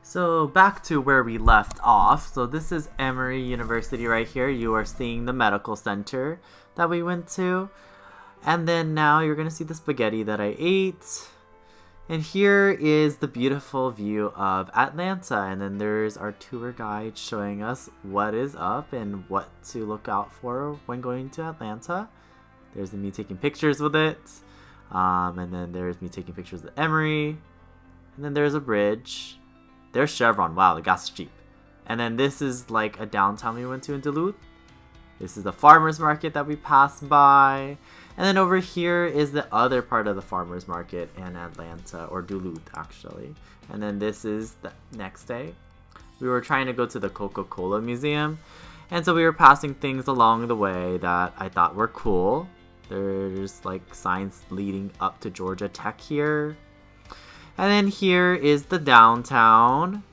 So back to where we left off. So this is Emory University right here. You are seeing the medical center that we went to. And then now you're going to see the spaghetti that I ate. And here is the beautiful view of Atlanta. And then there's our tour guide showing us what is up and what to look out for when going to Atlanta. There's me taking pictures with it. And then there's me taking pictures of Emory. And then there's a bridge. There's Chevron. Wow, the gas is cheap. And then this is like a downtown we went to in Duluth. This is the farmer's market that we passed by. And then over here is the other part of the farmer's market in Atlanta, or Duluth actually. And then this is the next day. We were trying to go to the Coca-Cola museum. And so we were passing things along the way that I thought were cool. There's like signs leading up to Georgia Tech here. And then here is the downtown.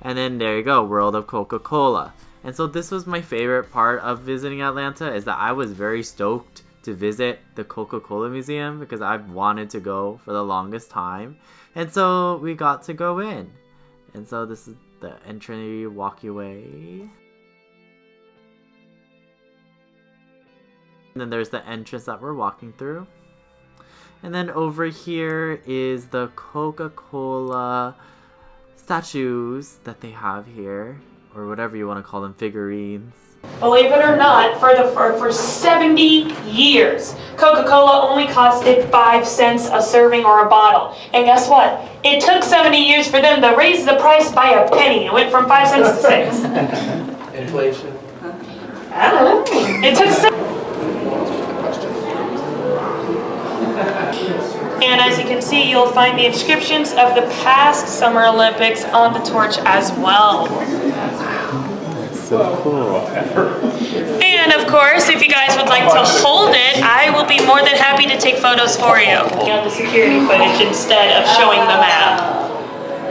And then there you go, World of Coca-Cola. And so this was my favorite part of visiting Atlanta, is that I was very stoked to visit the Coca-Cola Museum because I've wanted to go for the longest time. And so we got to go in. And so this is the entry walkway. And then there's the entrance that we're walking through. And then over here is the Coca-Cola statues that they have here, or whatever you want to call them, figurines. Believe it or not, for 70 years, Coca-Cola only costed 5 cents a serving or a bottle. And guess what? It took 70 years for them to raise the price by a penny. It went from 5 cents to 6. Inflation. I don't know. It took And as you can see, you'll find the inscriptions of the past Summer Olympics on the torch as well. So cool. And of course, if you guys would like to hold it, I will be more than happy to take photos for you. The security footage instead of showing the map.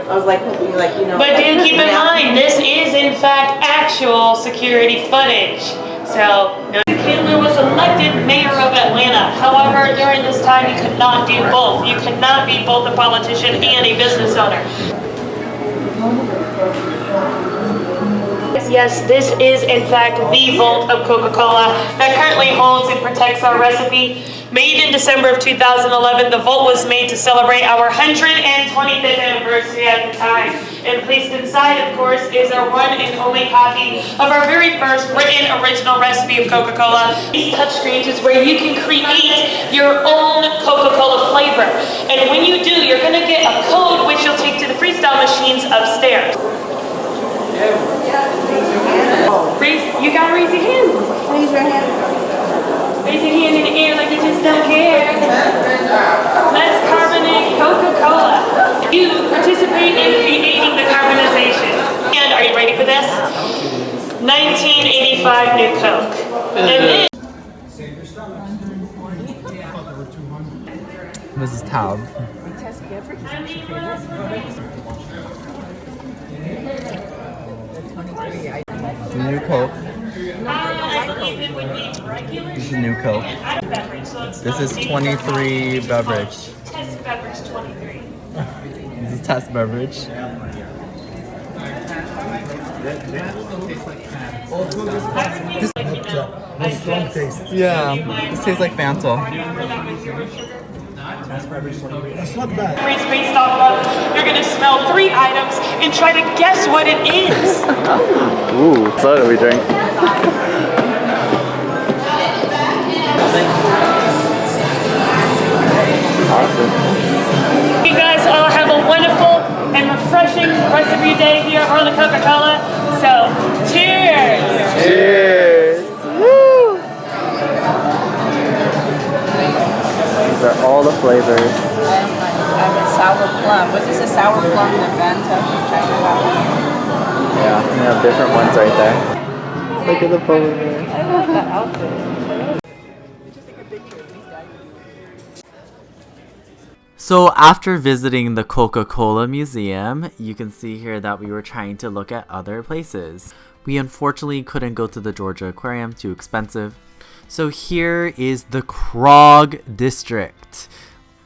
I was like, hoping, like, you know. But do keep in mind, this is in fact actual security footage. So, Hitler was elected mayor of Atlanta. However, during this time, you could not do both. You could not be both a politician and a business owner. Yes, this is in fact the vault of Coca-Cola that currently holds and protects our recipe. Made in December of 2011, the vault was made to celebrate our 125th anniversary at the time. And placed inside, of course, is our one and only copy of our very first written original recipe of Coca-Cola. These touchscreens is where you can create your own Coca-Cola flavor. And when you do, you're going to get a code which you'll take to the freestyle machines upstairs. You gotta raise your hand. Raise your hand. Raise your hand in the air like you just don't care. Let's carbonate Coca-Cola. You participate in creating the carbonization. And are you ready for this? 1985 New Coke. And then This is Taub. New Coke. This is new Coke. This is 23 beverage. test beverage 23. This is test beverage. Yeah, this tastes like Fanta. That's not bad. It's based off of, you're gonna smell 3 items and try to guess what it is. Ooh, soda we drink. Awesome. You guys all have a wonderful and refreshing rest of your day here at World of Coca-Cola. So, cheers! Cheers! Woo! These are all the flavors. I'm a sour plum. What is a sour plum and a Fanta? Yeah, we have different ones right there. Look at the polar bear. I love that outfit. So after visiting the Coca-Cola Museum, you can see here that we were trying to look at other places. We unfortunately couldn't go to the Georgia Aquarium, too expensive. So here is the Krogg District.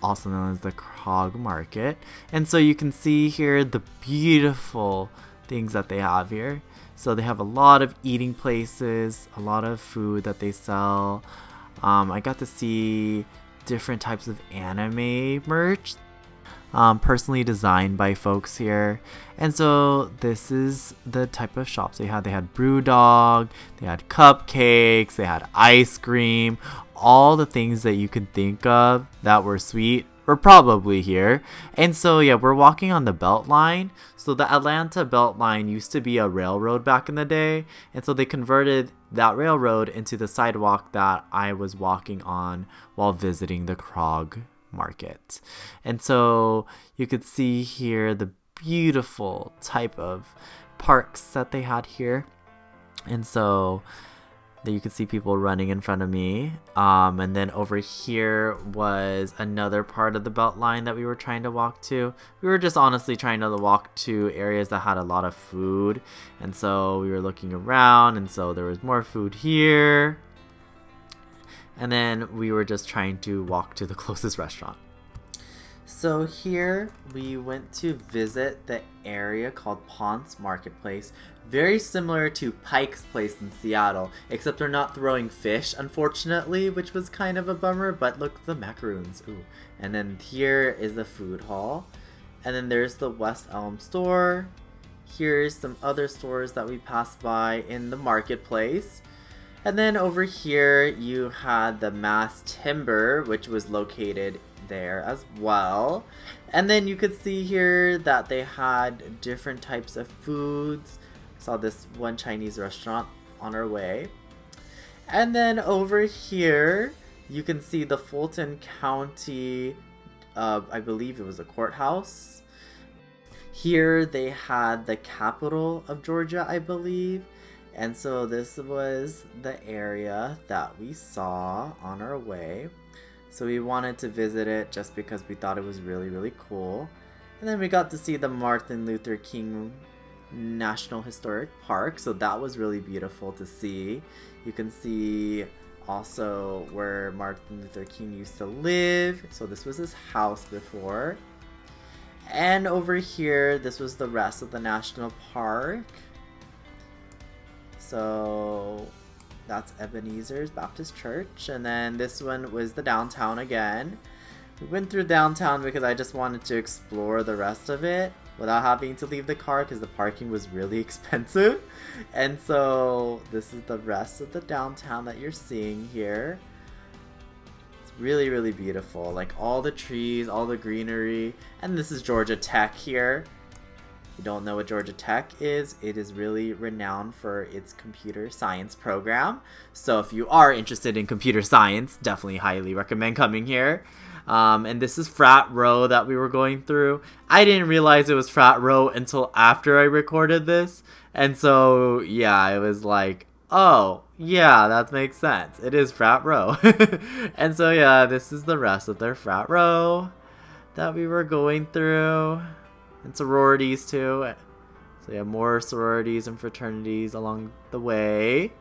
also known as the Krogg Market. And so you can see here the beautiful things that they have here. So they have a lot of eating places, a lot of food that they sell. I got to see different types of anime merch, personally designed by folks here. And so this is the type of shops they had. They had Brewdog, they had cupcakes, they had ice cream, all the things that you could think of that were sweet were probably here. And so yeah, we're walking on the Beltline. So the Atlanta Beltline used to be a railroad back in the day, and so they converted that railroad into the sidewalk that I was walking on while visiting the Krogg Market. And so you could see here the beautiful type of parks that they had here. And so you could see people running in front of me. And then over here was another part of the Beltline that we were trying to walk to. We were just honestly trying to walk to areas that had a lot of food. And so we were looking around, and so there was more food here. And then we were just trying to walk to the closest restaurant. So here we went to visit the area called Ponce Marketplace. Very similar to Pike's Place in Seattle, except they're not throwing fish, unfortunately, which was kind of a bummer. But look, the macaroons. Ooh. And then here is the food hall. And then there's the West Elm store. Here's some other stores that we passed by in the marketplace. And then over here you had the Mass Timber, which was located there as well. And then you could see here that they had different types of foods. Saw this one Chinese restaurant on our way. And then over here you can see the Fulton County, I believe it was a courthouse. Here they had the capital of Georgia, I believe. And so this was the area that we saw on our way. So we wanted to visit it just because we thought it was really, really cool. And then we got to see the Martin Luther King National Historic Park. So that was really beautiful to see. You can see also where Martin Luther King used to live. So this was his house before. And over here, this was the rest of the national park. So that's Ebenezer's Baptist Church. And then this one was the downtown again. We went through downtown because I just wanted to explore the rest of it without having to leave the car because the parking was really expensive. And so this is the rest of the downtown that you're seeing here. It's really, really beautiful. Like all the trees, all the greenery. And this is Georgia Tech here. If you don't know what Georgia Tech is, it is really renowned for its computer science program. So if you are interested in computer science, definitely highly recommend coming here. And this is Frat Row that we were going through. I didn't realize it was Frat Row until after I recorded this. And so, yeah, it was like, oh, yeah, that makes sense. It is Frat Row. And so, yeah, this is the rest of their Frat Row that we were going through. And sororities too. So you have more sororities and fraternities along the way.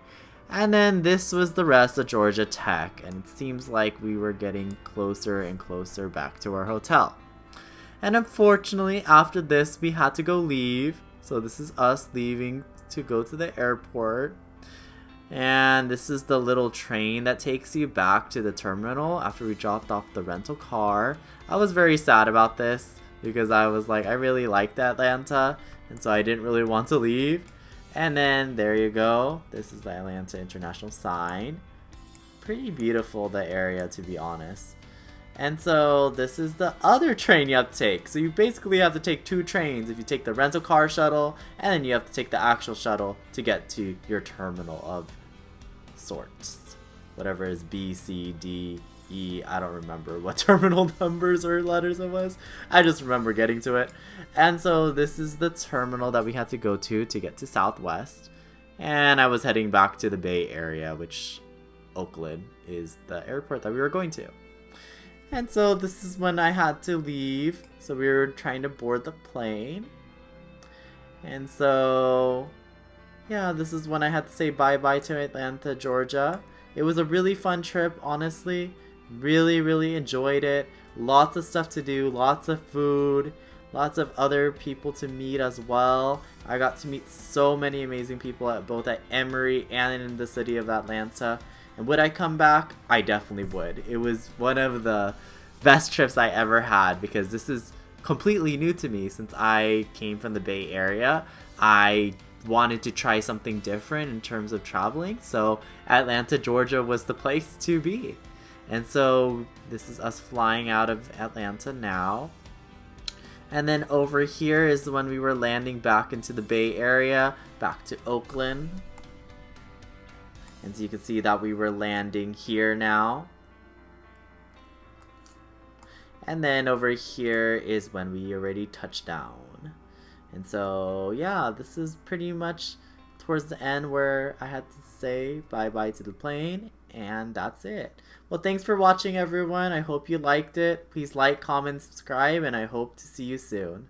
And then this was the rest of Georgia Tech. And it seems like we were getting closer and closer back to our hotel. And unfortunately, after this, we had to go leave. So this is us leaving to go to the airport. And this is the little train that takes you back to the terminal after we dropped off the rental car. I was very sad about this because I was like, I really liked Atlanta, and so I didn't really want to leave. And then there you go. This is the Atlanta International sign. Pretty beautiful, the area, to be honest. And so this is the other train you have to take. So you basically have to take two trains. If you take the rental car shuttle, and then you have to take the actual shuttle to get to your terminal of sorts. Whatever is B, C, D, E, I don't remember what terminal numbers or letters it was. I just remember getting to it. And so this is the terminal that we had to go to get to Southwest. And I was heading back to the Bay Area, which Oakland is the airport that we were going to. And so this is when I had to leave. So we were trying to board the plane. And so, yeah, this is when I had to say bye-bye to Atlanta, Georgia. It was a really fun trip, honestly. Really, really enjoyed it. Lots of stuff to do, lots of food, lots of other people to meet as well. I got to meet so many amazing people at both at Emory and in the city of Atlanta. And would I come back? I definitely would. It was one of the best trips I ever had because this is completely new to me since I came from the Bay Area. I wanted to try something different in terms of traveling, so Atlanta, Georgia was the place to be. And so this is us flying out of Atlanta now. And then over here is when we were landing back into the Bay Area, back to Oakland. And so you can see that we were landing here now. And then over here is when we already touched down. And so, yeah, this is pretty much towards the end where I had to say bye-bye to the plane. And that's it. Well, thanks for watching, everyone. I hope you liked it. Please like, comment, subscribe, and I hope to see you soon.